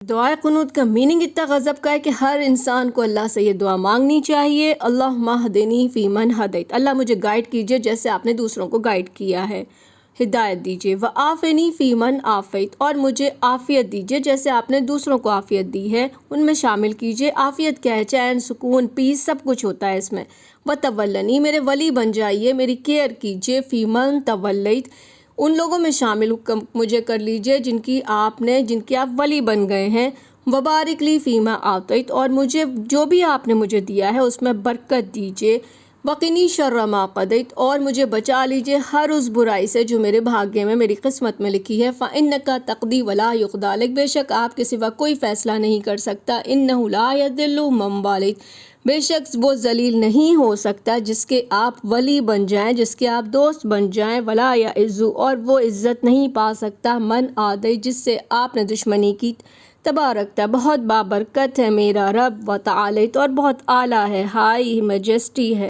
دعائے قنوت کا میننگ اتنا غضب کا ہے کہ ہر انسان کو اللہ سے یہ دعا مانگنی چاہیے، اللہم اہدنی فی من ہدیت، اللہ مجھے گائیڈ کیجئے جیسے آپ نے دوسروں کو گائیڈ کیا ہے، ہدایت دیجئے، وعافنی فی من عافیت، اور مجھے عافیت دیجئے جیسے آپ نے دوسروں کو عافیت دی ہے، ان میں شامل کیجئے۔ عافیت کیا ہے؟ چین، سکون، پیس، سب کچھ ہوتا ہے اس میں۔ وتولنی، میرے ولی بن جائیے، میری کیئر کیجئے، فی من تولیت، ان لوگوں میں شامل مجھے کر لیجئے جن کی آپ ولی بن گئے ہیں۔ وبارک لی فیما اعطیت، اور مجھے جو بھی آپ نے مجھے دیا ہے اس میں برکت دیجئے۔ وقنی شر ما قضیت، اور مجھے بچا لیجئے ہر اس برائی سے جو میرے بھاگے میں، میری قسمت میں لکھی ہے۔ فإنک تقضی ولا یقضی علیک، بے شک آپ کے سوا کوئی فیصلہ نہیں کر سکتا۔ انہ لا یذل من والیت، بے شک وہ ذلیل نہیں ہو سکتا جس کے آپ ولی بن جائیں، جس کے آپ دوست بن جائیں۔ ولا یعز، اور وہ عزت نہیں پا سکتا، من عادیت، جس سے آپ نے دشمنی کی۔ تبارکتا، بہت بابرکت ہے میرا رب، وتعالیت، اور بہت اعلیٰ ہے، ہائی میجسٹی ہے۔